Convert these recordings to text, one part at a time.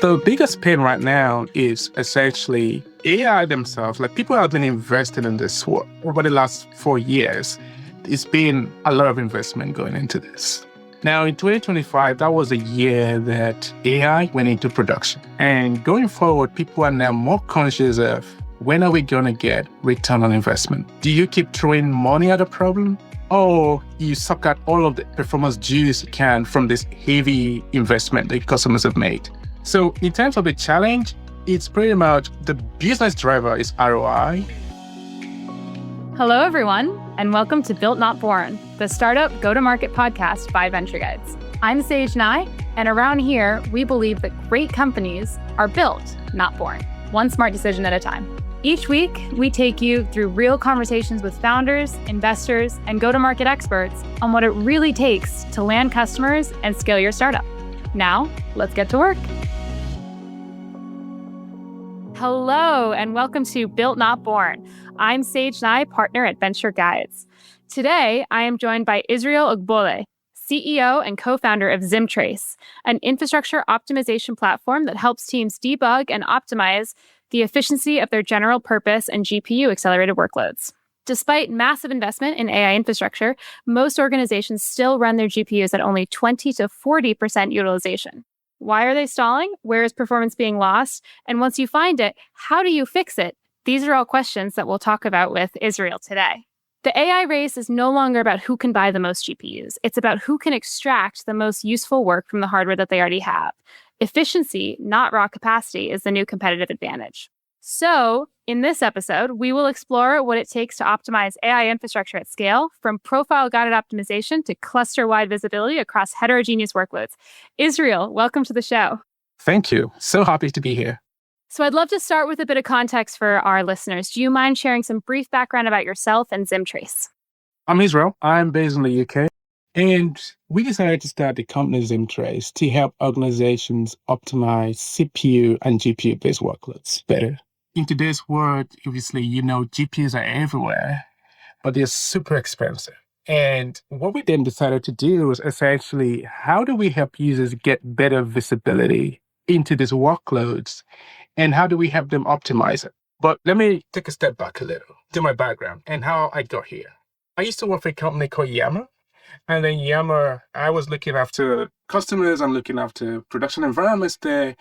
The biggest pain right now is essentially AI themselves. Like people have been investing in this for over the last 4 years. It's been a lot of investment going into this. Now in 2025, that was a year that AI went into production. And going forward, people are now more conscious of when are we going to get return on investment? Do you keep throwing money at a problem? Or you suck out all of the performance juice you can from this heavy investment that customers have made? So in terms of the challenge, it's pretty much the business driver is ROI. Hello, everyone, and welcome to Built Not Born, the startup go-to-market podcast by Venture Guides. I'm Sage Nye, and around here, we believe that great companies are built, not born, one smart decision at a time. Each week, we take you through real conversations with founders, investors, and go-to-market experts on what it really takes to land customers and scale your startup. Now, let's get to work. Hello, and welcome to Built Not Born. I'm Sage Nye, partner at Venture Guides. Today, I am joined by Israel Ogbole, CEO and co-founder of Zymtrace, an infrastructure optimization platform that helps teams debug and optimize the efficiency of their general purpose and GPU-accelerated workloads. Despite massive investment in AI infrastructure, most organizations still run their GPUs at only 20 to 40% utilization. Why are they stalling? Where is performance being lost? And once you find it, how do you fix it? These are all questions that we'll talk about with Israel today. The AI race is no longer about who can buy the most GPUs. It's about who can extract the most useful work from the hardware that they already have. Efficiency, not raw capacity, is the new competitive advantage. So, in this episode, we will explore what it takes to optimize AI infrastructure at scale, from profile-guided optimization to cluster-wide visibility across heterogeneous workloads. Israel, welcome to the show. Thank you. So happy to be here. So I'd love to start with a bit of context for our listeners. Do you mind sharing some brief background about yourself and Zymtrace? I'm Israel. I'm based in the UK. And we decided to start the company Zymtrace to help organizations optimize CPU and GPU-based workloads better. In today's world, obviously, GPUs are everywhere, but they're super expensive. And what we then decided to do was essentially, how do we help users get better visibility into these workloads? And how do we help them optimize it? But let me take a step back a little to my background and how I got here. I used to work for a company called Yammer. And then Yammer, I was looking after customers and looking after production environments there.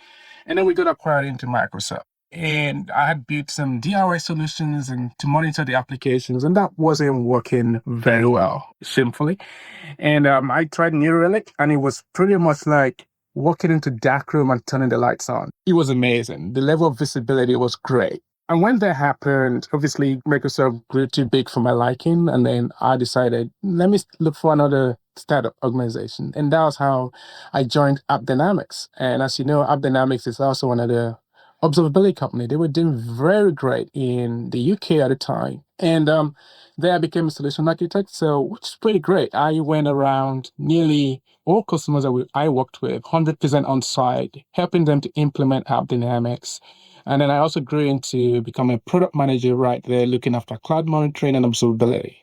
And then we got acquired into Microsoft. And I had built some DIY solutions and to monitor the applications, and that wasn't working very well, shamefully. And I tried New Relic, and it was pretty much like walking into dark room and turning the lights on. It was amazing. The level of visibility was great. And when that happened, obviously Microsoft grew too big for my liking, and then I decided, let me look for another startup organization. And that was how I joined AppDynamics. And as you know, AppDynamics is also one of the observability company. They were doing very great in the UK at the time. And there I became a solution architect, so which is pretty great. I went around nearly all customers that I worked with, 100% on site, helping them to implement AppDynamics. And then I also grew into becoming a product manager right there, looking after cloud monitoring and observability.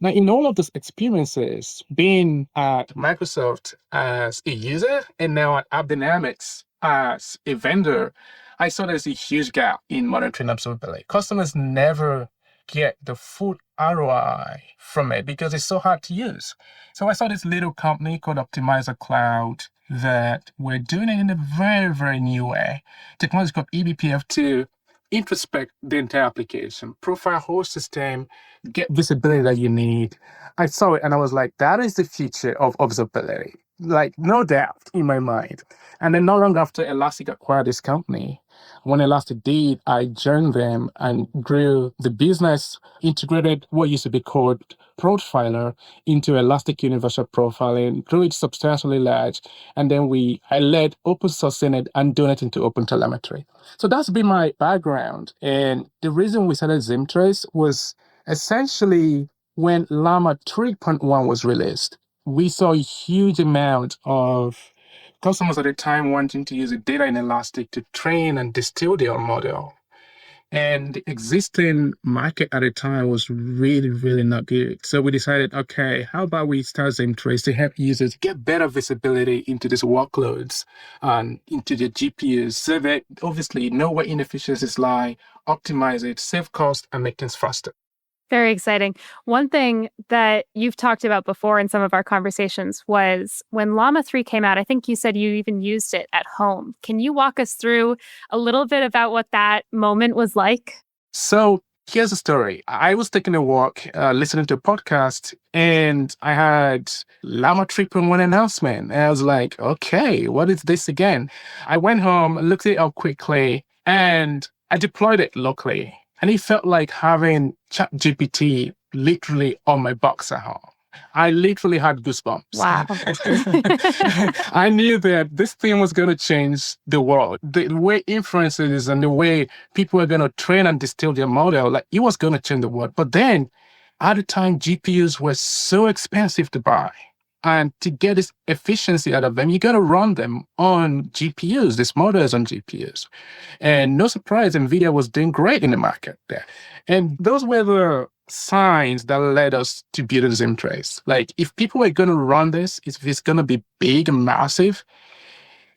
Now, in all of these experiences, being at Microsoft as a user and now at AppDynamics as a vendor, I saw there's a huge gap in monitoring observability. Customers never get the full ROI from it because it's so hard to use. So I saw this little company called Optimizer Cloud that were doing it in a very, very new way. Technology called eBPF to introspect the entire application, profile whole system, get visibility that you need. I saw it and I was like, that is the future of observability. Like, no doubt in my mind. And then not long after Elastic acquired this company, when Elastic did, I joined them and grew the business, integrated what used to be called Profiler into Elastic Universal Profiling, grew it substantially large. And then I led open sourcing it and doing it into OpenTelemetry. So that's been my background. And the reason we started Zymtrace was essentially when Llama 3.1 was released. We saw a huge amount of customers at the time wanting to use the data in Elastic to train and distill their model. And the existing market at the time was really, really not good. So we decided, okay, how about we start Zymtrace to help users get better visibility into these workloads and into the GPUs so that obviously know where inefficiencies lie, optimize it, save cost, and make things faster. Very exciting. One thing that you've talked about before in some of our conversations was when Llama 3 came out, I think you said you even used it at home. Can you walk us through a little bit about what that moment was like? So here's the story. I was taking a walk, listening to a podcast, and I had Llama 3.1 announcement. And I was like, okay, what is this again? I went home, looked it up quickly, and I deployed it locally. And it felt like having ChatGPT literally on my box at home. I literally had goosebumps. Wow. I knew that this thing was going to change the world. The way inferences and the way people are going to train and distill their model, like it was going to change the world. But then at the time, GPUs were so expensive to buy. And to get this efficiency out of them, you got to run them on GPUs, these models on GPUs. And no surprise, NVIDIA was doing great in the market there. And those were the signs that led us to build Zymtrace. Like, if people are going to run this, if it's going to be big and massive,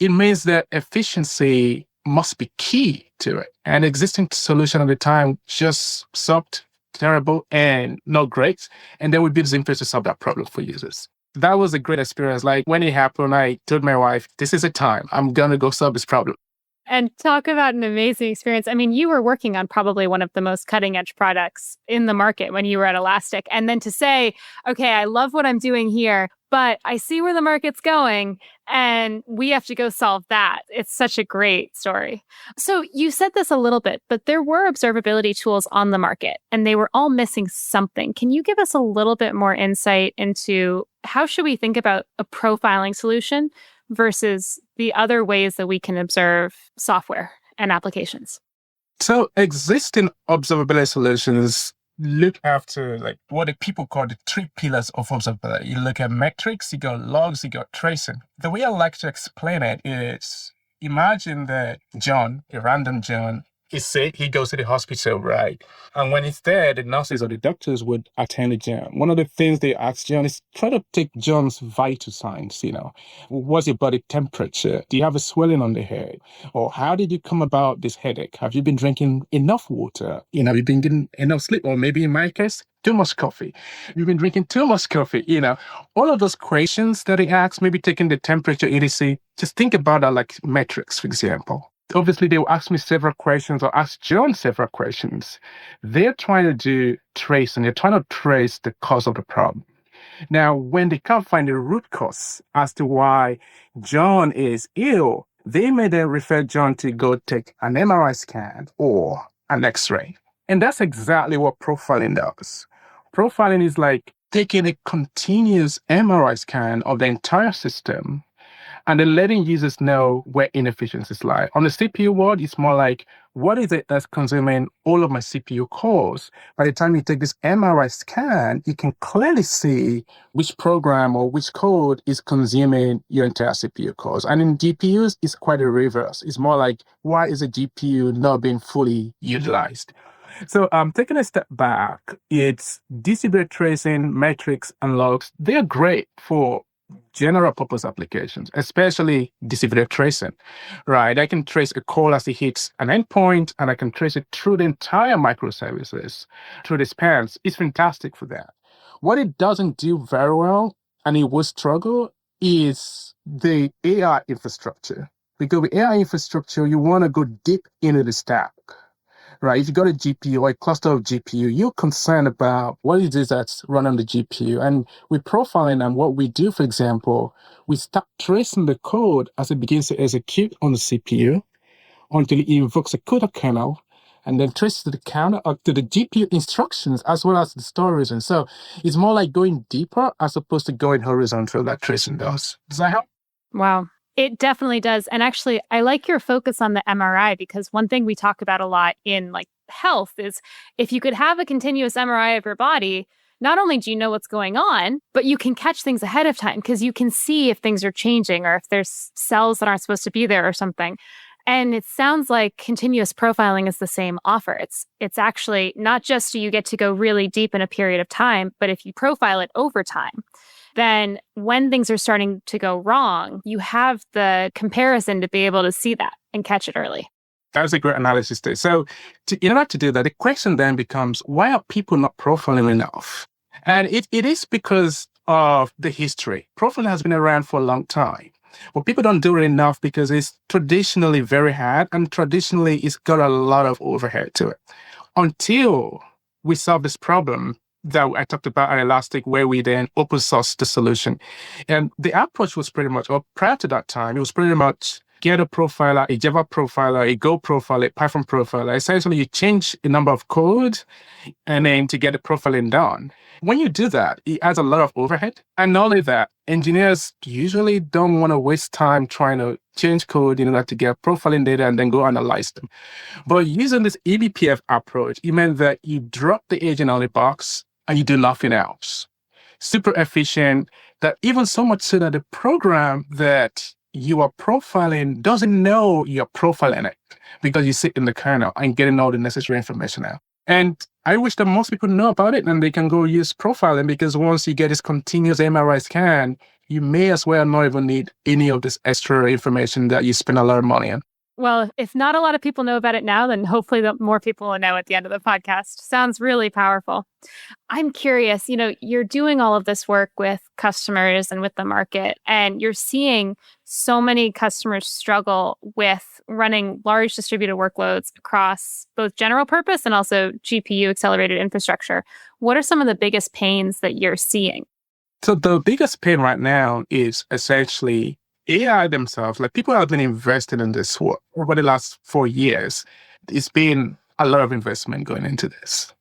it means that efficiency must be key to it. And existing solution at the time just sucked, terrible, and not great. And then we built Zymtrace to solve that problem for users. That was a great experience. Like, when it happened, I told my wife, this is the time. I'm going to go solve this problem. And talk about an amazing experience. I mean, you were working on probably one of the most cutting edge products in the market when you were at Elastic. And then to say, okay, I love what I'm doing here, but I see where the market's going and we have to go solve that. It's such a great story. So you said this a little bit, but there were observability tools on the market and they were all missing something. Can you give us a little bit more insight into how should we think about a profiling solution versus the other ways that we can observe software and applications? So existing observability solutions look after like what the people call the three pillars of observability. You look at metrics, you got logs, you got tracing. The way I like to explain it is, imagine that John, a random John, is sick, he goes to the hospital, right? And when he's there, the nurses or the doctors would attend to John. One of the things they ask John is try to take John's vital signs, What's your body temperature? Do you have a swelling on the head? Or how did you come about this headache? Have you been drinking enough water? Have you been getting enough sleep? Or maybe in my case, too much coffee. You've been drinking too much coffee, All of those questions that he asks, maybe taking the temperature, etc. Just think about that like metrics, for example. Obviously, they will ask me several questions or ask John several questions. They're trying to do tracing. They're trying to trace the cause of the problem. Now, when they can't find the root cause as to why John is ill, they may then refer John to go take an MRI scan or an X-ray. And that's exactly what profiling does. Profiling is like taking a continuous MRI scan of the entire system and then letting users know where inefficiencies lie. On the CPU world, it's more like, what is it that's consuming all of my CPU cores? By the time you take this MRI scan, you can clearly see which program or which code is consuming your entire CPU cores. And in GPUs, it's quite a reverse. It's more like, why is a GPU not being fully utilized? So taking a step back, it's distributed tracing, metrics, and logs. They're great for general purpose applications, especially distributed tracing, right? I can trace a call as it hits an endpoint, and I can trace it through the entire microservices, through the spans. It's fantastic for that. What it doesn't do very well, and it will struggle, is the AI infrastructure. Because with AI infrastructure, you want to go deep into the stack. Right, if you got a GPU or a cluster of GPU, you're concerned about what it is that's running on the GPU. And with profiling and what we do, for example, we start tracing the code as it begins to execute on the CPU until it invokes a CUDA kernel and then traces to the counter or to the GPU instructions as well as the storage. And so it's more like going deeper as opposed to going horizontal like tracing does. Does that help? Wow. It definitely does. And actually, I like your focus on the MRI because one thing we talk about a lot in like health is if you could have a continuous MRI of your body, not only do you know what's going on, but you can catch things ahead of time because you can see if things are changing or if there's cells that aren't supposed to be there or something. And it sounds like continuous profiling is the same offer. It's actually not just do you get to go really deep in a period of time, but if you profile it over time, then when things are starting to go wrong, you have the comparison to be able to see that and catch it early. That's a great analysis there. So in order to do that, the question then becomes, why are people not profiling enough? And it is because of the history. Profiling has been around for a long time. But people don't do it enough because it's traditionally very hard and traditionally it's got a lot of overhead to it. Until we solve this problem that I talked about at Elastic, where we then open source the solution. And the approach was pretty much, or prior to that time, it was pretty much get a profiler, a Java profiler, a Go profiler, a Python profiler. Essentially, you change the number of code and then to get the profiling done. When you do that, it adds a lot of overhead. And not only that, engineers usually don't want to waste time trying to change code in order to get profiling data and then go analyze them. But using this eBPF approach, it meant that you drop the agent on the box and you do nothing else. Super efficient, that even so much so that the program that you are profiling doesn't know you're profiling it because you sit in the kernel and getting all the necessary information out. And I wish that most people know about it and they can go use profiling, because once you get this continuous MRI scan, you may as well not even need any of this extra information that you spend a lot of money on. Well, if not a lot of people know about it now, then hopefully more people will know at the end of the podcast. Sounds really powerful. I'm curious, you're doing all of this work with customers and with the market, and you're seeing so many customers struggle with running large distributed workloads across both general purpose and also GPU accelerated infrastructure. What are some of the biggest pains that you're seeing? So the biggest pain right now is essentially AI themselves. Like, people have been investing in this for over the last 4 years. It's been a lot of investment going into this.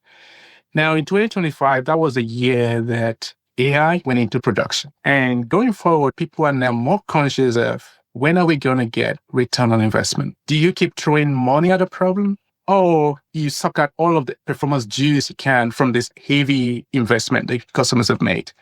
Now, in 2025, that was a year that AI went into production. And going forward, people are now more conscious of, when are we going to get return on investment? Do you keep throwing money at a problem, or you suck out all of the performance juice you can from this heavy investment that customers have made?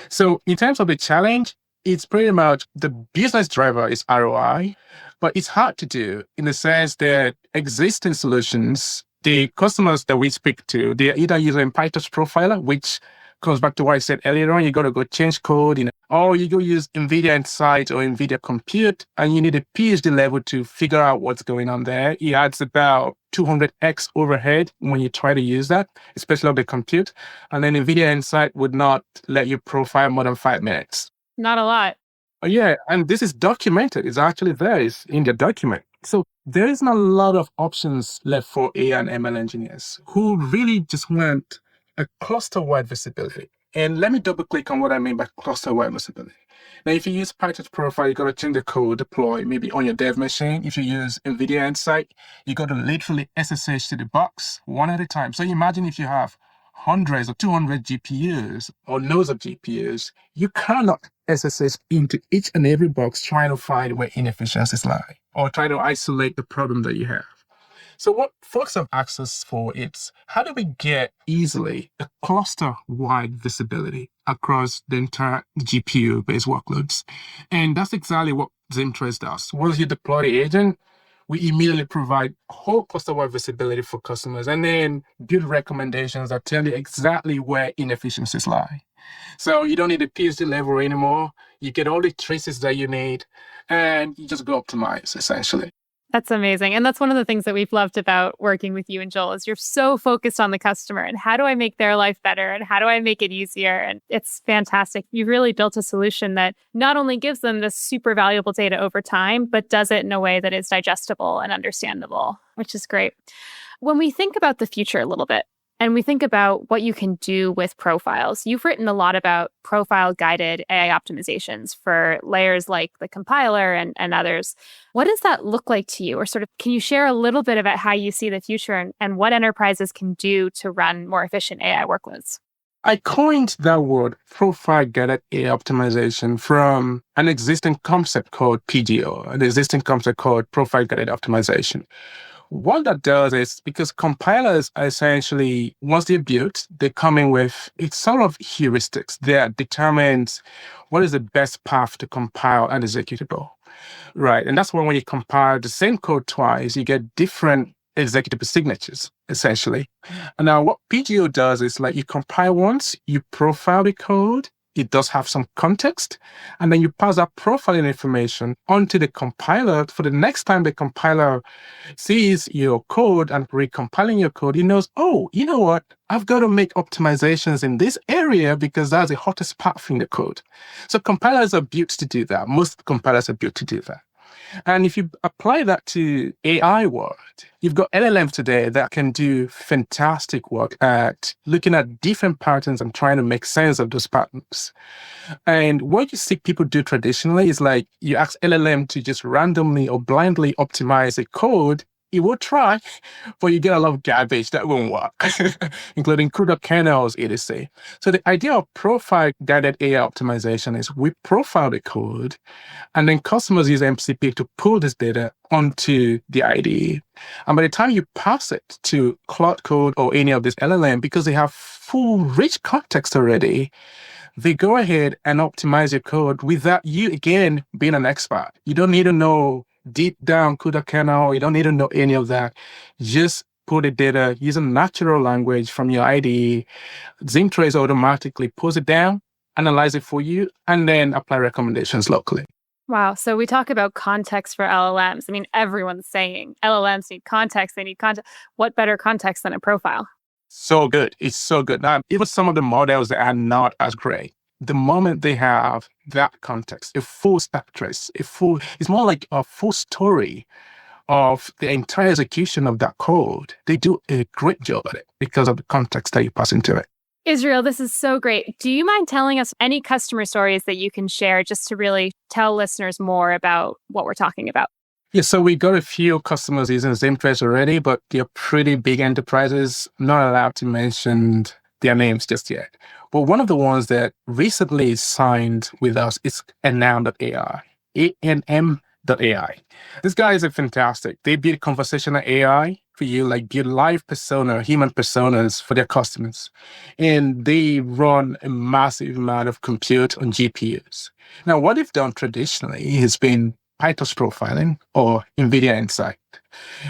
So in terms of the challenge, it's pretty much the business driver is ROI, but it's hard to do in the sense that existing solutions, the customers that we speak to, they're either using PyTorch Profiler, which comes back to what I said earlier on. You got to go change code, or you go use NVIDIA Insight or NVIDIA Compute, and you need a PhD level to figure out what's going on there. It adds about 200x overhead when you try to use that, especially on the compute. And then NVIDIA Insight would not let you profile more than 5 minutes. Not a lot. Yeah, and this is documented. It's actually there. It's in the document. So there isn't a lot of options left for AI and ML engineers who really just want a cluster-wide visibility. And let me double click on what I mean by cluster-wide visibility. Now, if you use PyTorch Profile, you got to change the code, deploy maybe on your dev machine. If you use NVIDIA Insight, you got to literally SSH to the box one at a time. So imagine if you have hundreds or 200 GPUs or nodes of GPUs, you cannot SSH into each and every box trying to find where inefficiencies lie or try to isolate the problem that you have. So what folks have asked us for is, how do we get easily a cluster-wide visibility across the entire GPU-based workloads? And that's exactly what Zymtrace does. Once you deploy the agent, we immediately provide whole cluster-wide visibility for customers and then build recommendations that tell you exactly where inefficiencies lie. So you don't need a PhD level anymore. You get all the traces that you need, and you just go optimize, essentially. That's amazing. And that's one of the things that we've loved about working with you and Joel is you're so focused on the customer and how do I make their life better and how do I make it easier? And it's fantastic. You've really built a solution that not only gives them this super valuable data over time, but does it in a way that is digestible and understandable, which is great. When we think about the future a little bit, and we think about what you can do with profiles. You've written a lot about profile-guided AI optimizations for layers like the compiler and others. What does that look like to you? Or sort of, can you share a little bit about how you see the future and what enterprises can do to run more efficient AI workloads? I coined that word, profile-guided AI optimization, from an existing concept called PGO, an existing concept called profile-guided optimization. What that does is, because compilers are essentially, once they're built, they come in with it's sort of heuristics that determines what is the best path to compile an executable. Right. And that's why when you compile the same code twice, you get different executive signatures, essentially. And now what PGO does is like you compile once, you profile the code, it does have some context, and then you pass that profiling information onto the compiler for the next time the compiler sees your code and recompiling your code, he knows, oh, you know what? I've got to make optimizations in this area because that's the hottest path in the code. So compilers are built to do that. Most compilers are built to do that. And if you apply that to AI world, you've got LLMs today that can do fantastic work at looking at different patterns and trying to make sense of those patterns. And what you see people do traditionally is like you ask LLM to just randomly or blindly optimize a code. It will try, but you get a lot of garbage that won't work, including CUDA kernels, etc. So the idea of profile-guided AI optimization is we profile the code, and then customers use MCP to pull this data onto the IDE. And by the time you pass it to Cloud Code or any of this LLM, because they have full rich context already, they go ahead and optimize your code without you, again, being an expert. You don't need to know deep down CUDA kernel. You don't need to know any of that. Just put the data using natural language from your IDE. Zymtrace automatically pulls it down, analyze it for you, and then apply recommendations locally. Wow. So we talk about context for LLMs. I mean, everyone's saying LLMs need context. They need context. What better context than a profile? So good. It's so good. Now, even some of the models that are not as great, the moment they have that context, a full stack trace, it's more like a full story of the entire execution of that code. They do a great job at it because of the context that you pass into it. Israel, this is so great. Do you mind telling us any customer stories that you can share just to really tell listeners more about what we're talking about? Yeah, so we got a few customers using Zymtrace already, but they're pretty big enterprises. I'm not allowed to mention their names just yet. But one of the ones that recently signed with us is Anm.ai, ANM.ai. This guy is fantastic. They build conversational AI for you, like build live persona, human personas for their customers. And they run a massive amount of compute on GPUs. Now, what they've done traditionally has been PyTorch profiling or NVIDIA Insight.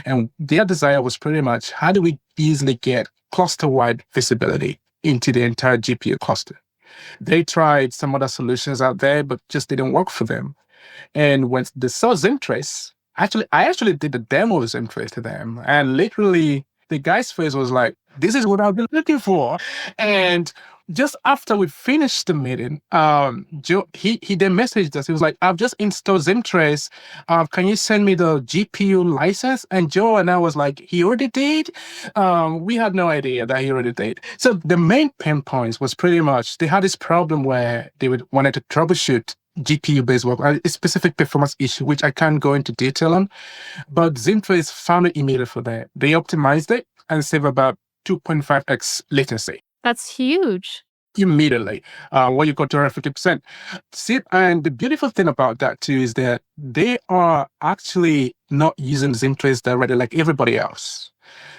And their desire was pretty much, how do we easily get cluster-wide visibility into the entire GPU cluster? They tried some other solutions out there, but just didn't work for them. And when they saw Zymtrace, I actually did the demo of Zymtrace to them. And literally, the guy's face was like, this is what I've been looking for. And just after we finished the meeting, Joe, he then messaged us. He was like, I've just installed Zymtrace. Can you send me the GPU license? And Joe and I was like, he already did? We had no idea that he already did. So the main pain points was pretty much, they had this problem where they wanted to troubleshoot GPU-based work, a specific performance issue, which I can't go into detail on. But Zymtrace found it immediately for that. They optimized it and saved about 2.5x latency. That's huge. Immediately, what you got 250%. See, and the beautiful thing about that too is that they are actually not using Zymtrace directly like everybody else.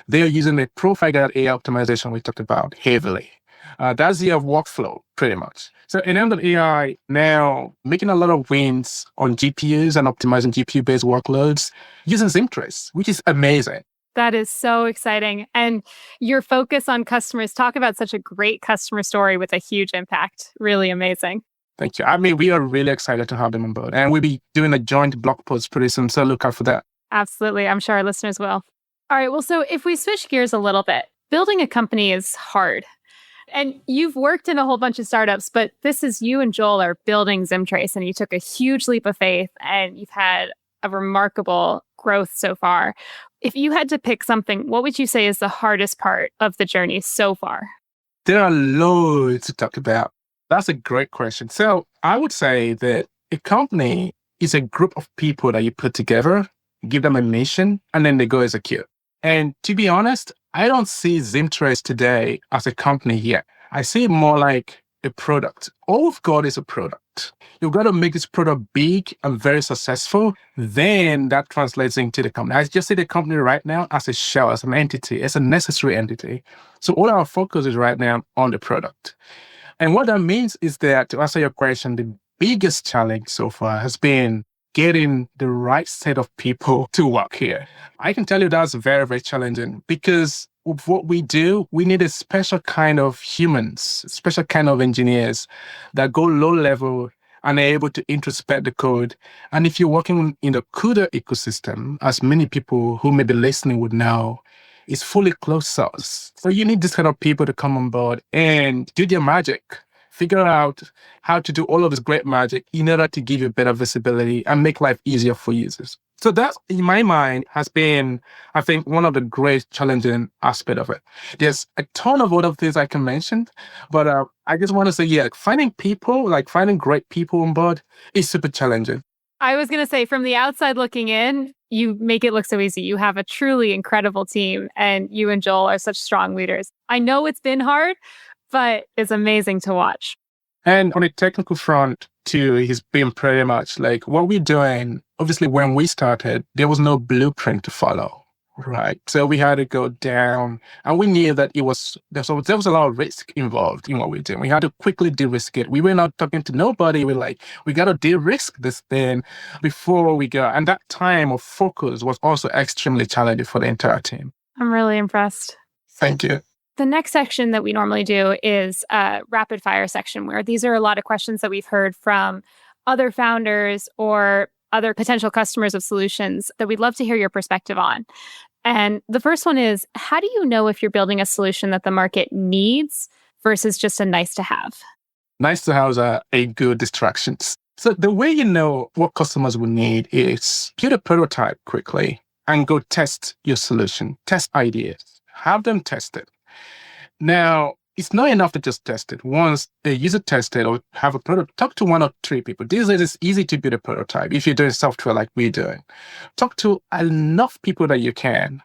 They are using a profile-guided AI optimization we talked about heavily. That's their workflow, pretty much. So AI now making a lot of wins on GPUs and optimizing GPU-based workloads using Zymtrace, which is amazing. That is so exciting. And your focus on customers, talk about such a great customer story with a huge impact. Really amazing. Thank you. I mean, we are really excited to have them on board. And we'll be doing a joint blog post pretty soon, so look out for that. Absolutely. I'm sure our listeners will. All right. Well, so if we switch gears a little bit, building a company is hard. And you've worked in a whole bunch of startups, but this is you and Joel are building Zymtrace, and you took a huge leap of faith, and you've had a remarkable growth so far. If you had to pick something, what would you say is the hardest part of the journey so far? There are loads to talk about. That's a great question. So I would say that a company is a group of people that you put together, give them a mission, and then they go execute. And to be honest, I don't see Zymtrace today as a company yet. I see it more like a product. All we've got is a product. You've got to make this product big and very successful. Then that translates into the company. I just see the company right now as a shell, as an entity, as a necessary entity. So all our focus is right now on the product. And what that means is that, to answer your question, the biggest challenge so far has been getting the right set of people to work here. I can tell you that's very, very challenging because of what we do, we need a special kind of humans, special kind of engineers that go low level and are able to introspect the code. And if you're working in the CUDA ecosystem, as many people who may be listening would know, it's fully closed source. So you need this kind of people to come on board and do their magic, figure out how to do all of this great magic in order to give you better visibility and make life easier for users. So that, in my mind, has been, I think, one of the great challenging aspects of it. There's a ton of other things I can mention, but I just want to say, yeah, finding people, like finding great people on board is super challenging. I was going to say, from the outside looking in, you make it look so easy. You have a truly incredible team, and you and Joel are such strong leaders. I know it's been hard, but it's amazing to watch. And on a technical front, too, he's been pretty much like what we're doing. Obviously, when we started, there was no blueprint to follow, right? So we had to go down, and we knew that there was a lot of risk involved in what we're doing. We had to quickly de-risk it. We were not talking to nobody. We're like, we got to de-risk this thing before we go. And that time of focus was also extremely challenging for the entire team. I'm really impressed. Thank you. The next section that we normally do is a rapid fire section, where these are a lot of questions that we've heard from other founders or other potential customers of solutions that we'd love to hear your perspective on. And the first one is, how do you know if you're building a solution that the market needs versus just a nice to have? Nice to have are a good distractions. So the way you know what customers will need is build a prototype quickly and go test your solution, test ideas, have them tested. Now, it's not enough to just test it. Once a user tested or have a prototype, talk to 1 or 3 people. These days, it's easy to build a prototype if you're doing software like we're doing. Talk to enough people that you can,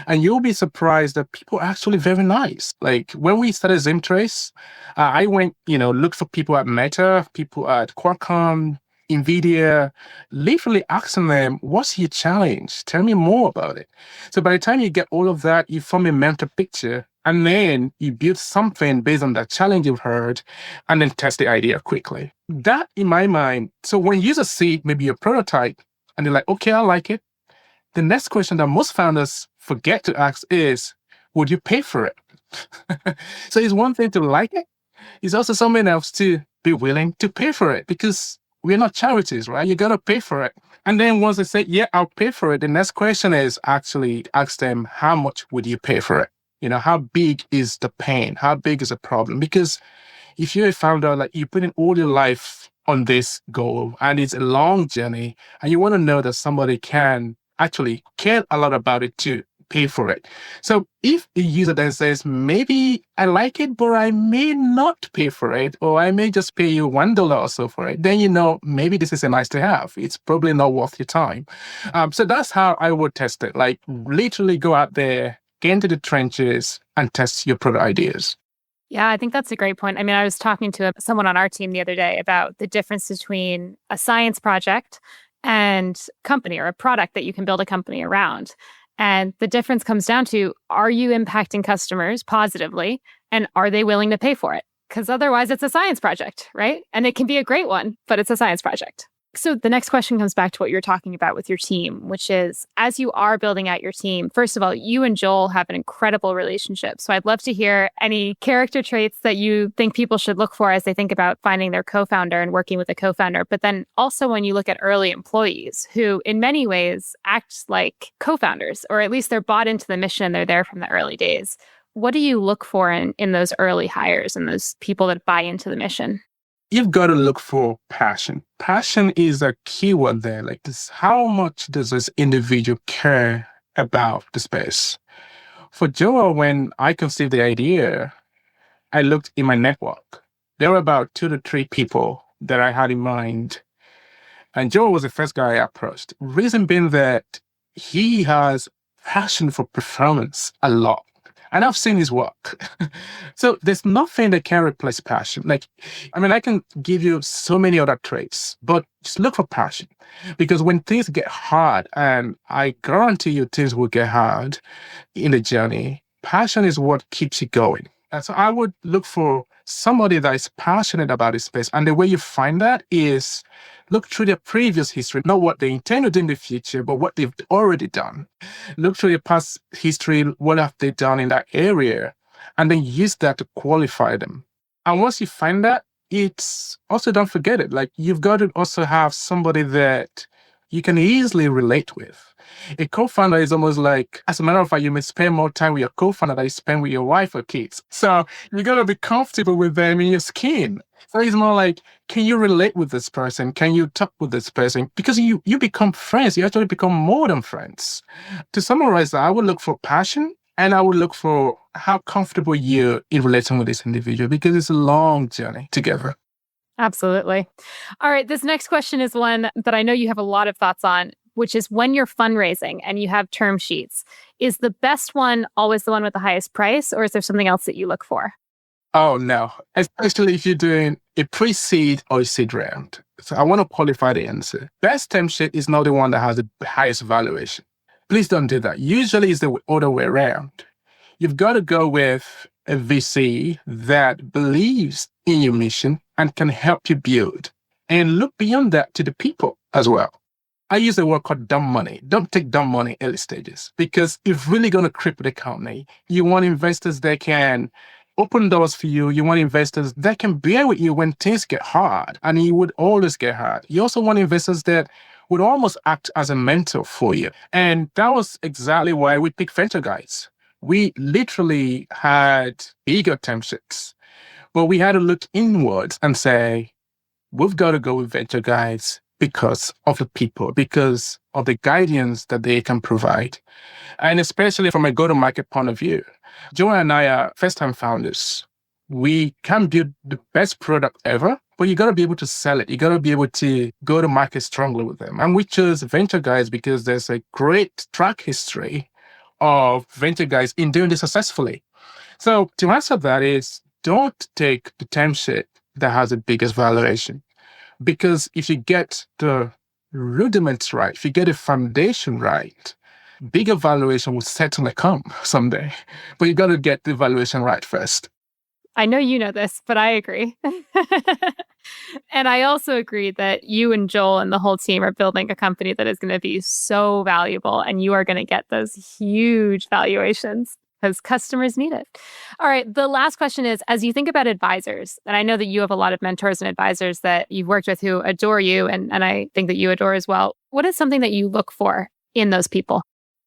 and you'll be surprised that people are actually very nice. Like when we started Zymtrace, I went, looked for people at Meta, people at Qualcomm, NVIDIA, literally asking them, what's your challenge? Tell me more about it. So by the time you get all of that, you form a mental picture, and then you build something based on that challenge you've heard, and then test the idea quickly. That, in my mind, so when users see maybe a prototype, and they're like, okay, I like it, the next question that most founders forget to ask is, would you pay for it? So it's one thing to like it. It's also something else to be willing to pay for it, because we're not charities, right? You got to pay for it. And then once they say, yeah, I'll pay for it, the next question is actually ask them, how much would you pay for it? How big is the pain? How big is the problem? Because if you're a founder, like you put in all your life on this goal and it's a long journey, and you want to know that somebody can actually care a lot about it to pay for it. So if a user then says, maybe I like it, but I may not pay for it, or I may just pay you $1 or so for it, then maybe this is a nice to have. It's probably not worth your time. So that's how I would test it. Like literally go out there, get into the trenches and test your product ideas. Yeah, I think that's a great point. I mean, I was talking to someone on our team the other day about the difference between a science project and company, or a product that you can build a company around. And the difference comes down to, are you impacting customers positively, and are they willing to pay for it? Because otherwise it's a science project, right? And it can be a great one, but it's a science project. So the next question comes back to what you're talking about with your team, which is, as you are building out your team, first of all, you and Joel have an incredible relationship. So I'd love to hear any character traits that you think people should look for as they think about finding their co-founder and working with a co-founder. But then also when you look at early employees who in many ways act like co-founders, or at least they're bought into the mission and they're there from the early days. What do you look for in those early hires and those people that buy into the mission? You've got to look for passion. Passion is a key word there. Like this, how much does this individual care about the space? For Joel, when I conceived the idea, I looked in my network. There were about 2 to 3 people that I had in mind. And Joel was the first guy I approached. Reason being that he has passion for performance a lot. And I've seen his work. So there's nothing that can replace passion. I can give you so many other traits, but just look for passion. Because when things get hard, and I guarantee you things will get hard in the journey, passion is what keeps you going. And so I would look for somebody that is passionate about this space. And the way you find that is look through their previous history, not what they intend to do in the future, but what they've already done. Look through their past history, what have they done in that area, and then use that to qualify them. And once you find that, it's also, don't forget it. Like, you've got to also have somebody that you can easily relate with. A co-founder is almost like, as a matter of fact, you may spend more time with your co-founder than you spend with your wife or kids. So you got to be comfortable with them in your skin. So it's more like, can you relate with this person? Can you talk with this person? Because you become friends. You actually become more than friends. To summarize that, I would look for passion, and I would look for how comfortable you're in relating with this individual, because it's a long journey together. Absolutely. All right. This next question is one that I know you have a lot of thoughts on, which is when you're fundraising and you have term sheets, is the best one always the one with the highest price, or is there something else that you look for? Oh, no. Especially if you're doing a pre-seed or a seed round. So I want to qualify the answer. Best term sheet is not the one that has the highest valuation. Please don't do that. Usually it's the other way around. You've got to go with a VC that believes in your mission and can help you build. And look beyond that to the people as well. I use a word called dumb money. Don't take dumb money early stages, because it's really going to cripple the company. You want investors that can open doors for you. You want investors that can bear with you when things get hard, and it would always get hard. You also want investors that would almost act as a mentor for you. And that was exactly why we picked Venture Guys. We literally had bigger term sheets, but we had to look inwards and say, we've got to go with Venture Guys because of the people, because of the guidance that they can provide. And especially from a go-to-market point of view. Joe and I are first-time founders. We can build the best product ever, but you got to be able to sell it. You got to be able to go to market strongly with them. And we chose Venture Guys because there's a great track history of Venture Guys in doing this successfully. So to answer that is, don't take the term sheet that has the biggest valuation. Because if you get the rudiments right, if you get the foundation right, bigger valuation will certainly come someday. But you got to get the valuation right first. I know you know this, but I agree. And I also agree that you and Joel and the whole team are building a company that is going to be so valuable, and you are going to get those huge valuations because customers need it. All right. The last question is, as you think about advisors, and I know that you have a lot of mentors and advisors that you've worked with who adore you, and I think that you adore as well. What is something that you look for in those people?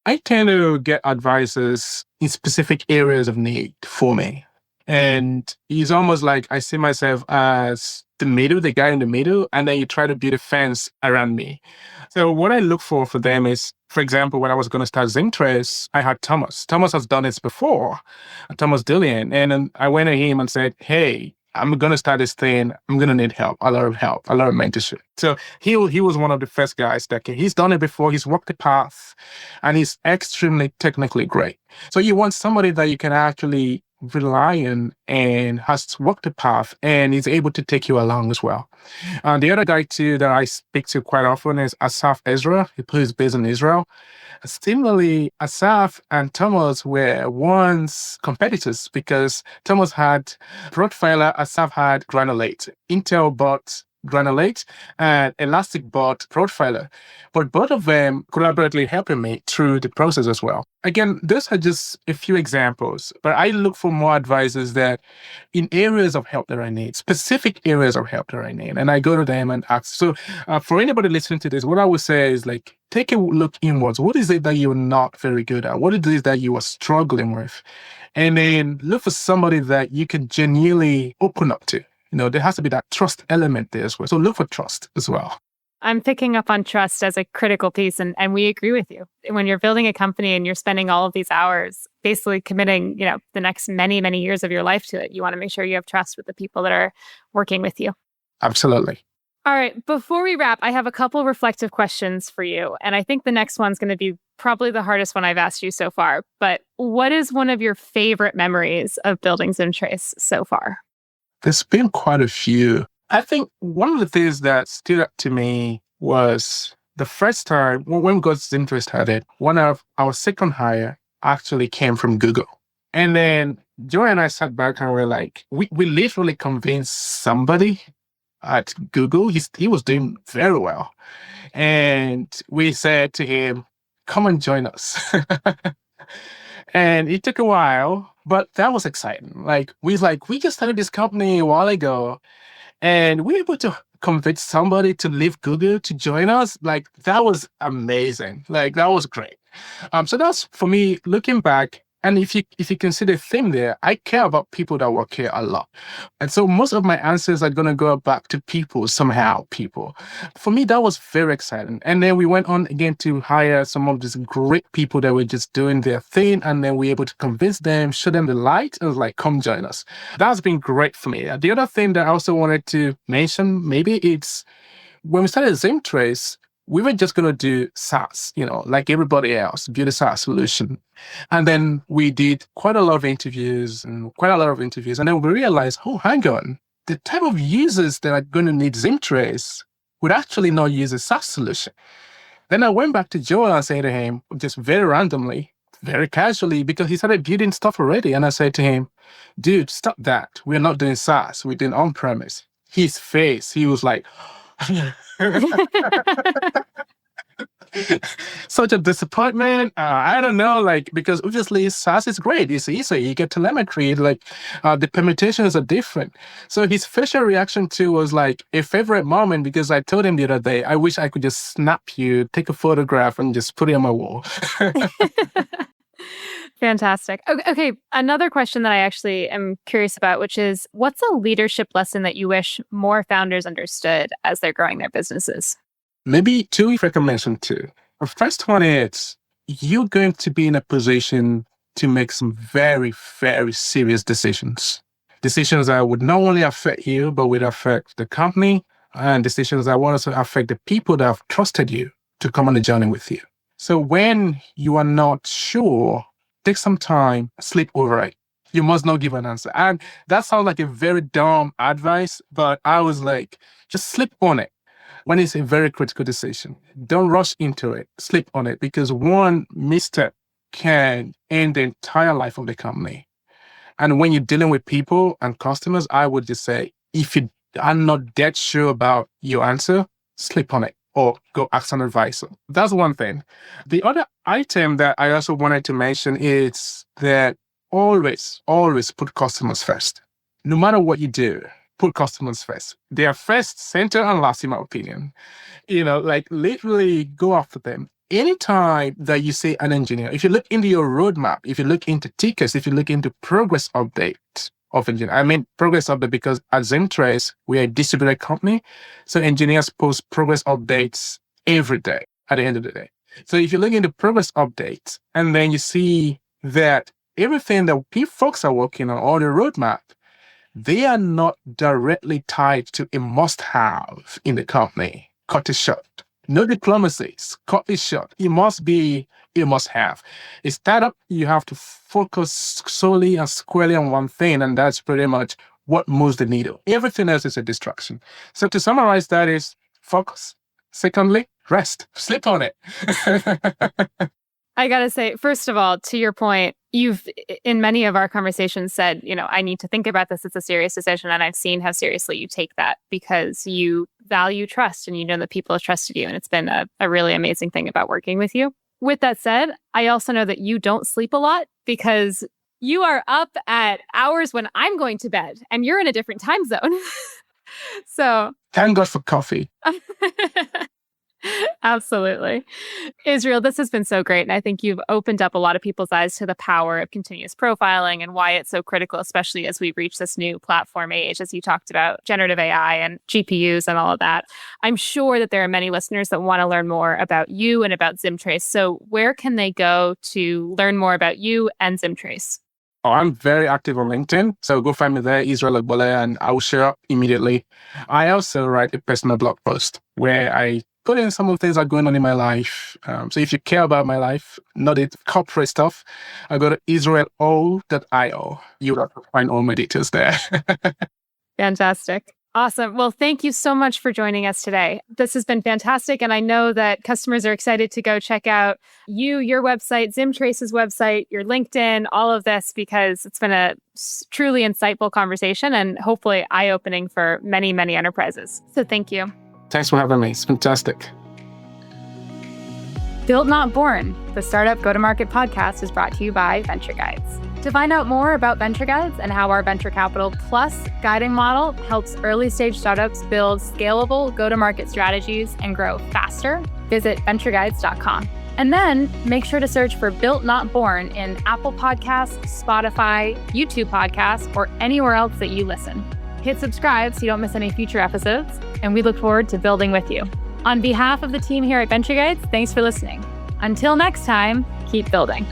I tend to get advisors in specific areas of need for me. And it's almost like I see myself as the middle, the guy in the middle, and then you try to build a fence around me. So what I look for them is, for example, when I was going to start Zymtrace, I had Thomas. Thomas has done this before, Thomas Dillian. And then I went to him and said, hey, I'm going to start this thing. I'm going to need help, a lot of mentorship. So he was one of the first guys that came. He's done it before. He's walked the path, and he's extremely technically great. So you want somebody that you can actually rely on and has walked the path and is able to take you along as well. The other guy too that I speak to quite often is Asaf Ezra, who is based in Israel. Similarly, Asaf and Thomas were once competitors because Thomas had Profiler, Asaf had Granulate. Intel bought Granulate and Elastic bought Profiler. But both of them collaboratively helping me through the process as well. Again, those are just a few examples, but I look for more advisors that in areas of help that I need, specific areas of help that I need, and I go to them and ask. So for anybody listening to this, what I would say is like, take a look inwards. What is it that you're not very good at? What is it that you are struggling with? And then look for somebody that you can genuinely open up to. You know, there has to be that trust element there as well. So look for trust as well. I'm picking up on trust as a critical piece, and we agree with you. When you're building a company and you're spending all of these hours basically committing, the next many, many years of your life to it, you want to make sure you have trust with the people that are working with you. Absolutely. All right. Before we wrap, I have a couple reflective questions for you. And I think the next one's going to be probably the hardest one I've asked you so far. But what is one of your favorite memories of building Zymtrace so far? There's been quite a few. I think one of the things that stood out to me was the first time when we got Zymtrace started, one of our second hire actually came from Google. And then Joy and I sat back and we're like, we literally convinced somebody at Google. He was doing very well. And we said to him, come and join us. And it took a while, but that was exciting. We just started this company a while ago, and we were able to convince somebody to leave Google to join us. That was amazing. That was great. So that's for me looking back. And if you consider the theme there, I care about people that work here a lot. And so most of my answers are gonna go back to people somehow, people. For me, that was very exciting. And then we went on again to hire some of these great people that were just doing their thing. And then we were able to convince them, show them the light, and was like, come join us. That's been great for me. The other thing that I also wanted to mention, maybe it's when we started Zymtrace, we were just going to do SaaS, like everybody else, build a SaaS solution. And then we did quite a lot of interviews. And then we realized, oh, hang on, the type of users that are going to need Zymtrace would actually not use a SaaS solution. Then I went back to Joel and said to him, just very randomly, very casually, because he started building stuff already. And I said to him, dude, stop that. We're not doing SaaS. We're doing on-premise. His face, he was like, such a disappointment. I don't know, because obviously SaaS is great. It's easy. You get telemetry. The permutations are different. So his facial reaction too was like a favorite moment, because I told him the other day, I wish I could just snap you, take a photograph, and just put it on my wall. Fantastic. Okay. Another question that I actually am curious about, which is, what's a leadership lesson that you wish more founders understood as they're growing their businesses? Maybe two, if I can mention two. The first one is you're going to be in a position to make some very, very serious decisions. Decisions that would not only affect you, but would affect the company, and decisions that will also affect the people that have trusted you to come on the journey with you. So when you are not sure, take some time, sleep over it. You must not give an answer. And that sounds like a very dumb advice, but I was like, just sleep on it. When it's a very critical decision, don't rush into it. Sleep on it, because one misstep can end the entire life of the company. And when you're dealing with people and customers, I would just say, if you are not that sure about your answer, sleep on it or go ask an advisor. That's one thing. The other item that I also wanted to mention is that always put customers first. No matter what you do, put customers first. They are first, center, and last, in my opinion. Literally go after them. Anytime that you say an engineer, if you look into your roadmap, if you look into tickets, if you look into progress update of engineer, I mean progress update because at Zymtrace, we are a distributed company. So engineers post progress updates every day at the end of the day. So if you look into progress updates and then you see that everything that folks are working on the roadmap, they are not directly tied to a must-have in the company. Cut it short. No diplomacies. Cut it short. It must be a must-have. A startup, you have to focus solely and squarely on one thing, and that's pretty much what moves the needle. Everything else is a distraction. So to summarize, that is focus. Secondly, rest. Sleep on it. I got to say, first of all, to your point, you've, in many of our conversations said, I need to think about this. It's a serious decision. And I've seen how seriously you take that because you value trust and you know that people have trusted you. And it's been a really amazing thing about working with you. With that said, I also know that you don't sleep a lot because you are up at hours when I'm going to bed and you're in a different time zone. So thank God for coffee. Absolutely. Israel, this has been so great. And I think you've opened up a lot of people's eyes to the power of continuous profiling and why it's so critical, especially as we reach this new platform age, as you talked about generative AI and GPUs and all of that. I'm sure that there are many listeners that want to learn more about you and about Zymtrace. So where can they go to learn more about you and Zymtrace? Oh, I'm very active on LinkedIn. So go find me there, Israel Ogbole, and I will share up immediately. I also write a personal blog post where I put in some of the things that are going on in my life. So if you care about my life, not the corporate stuff, I go to israelo.io. You'll find all my details there. Fantastic. Awesome. Well, thank you so much for joining us today. This has been fantastic. And I know that customers are excited to go check out your website, Zymtrace's website, your LinkedIn, all of this, because it's been a truly insightful conversation and hopefully eye-opening for many, many enterprises. So thank you. Thanks for having me. It's fantastic. Built Not Born, the Startup Go-to-Market podcast, is brought to you by Venture Guides. To find out more about Venture Guides and how our Venture Capital Plus guiding model helps early-stage startups build scalable go-to-market strategies and grow faster, visit ventureguides.com. And then make sure to search for Built Not Born in Apple Podcasts, Spotify, YouTube Podcasts, or anywhere else that you listen. Hit subscribe so you don't miss any future episodes, and we look forward to building with you. On behalf of the team here at Venture Guides, thanks for listening. Until next time, keep building.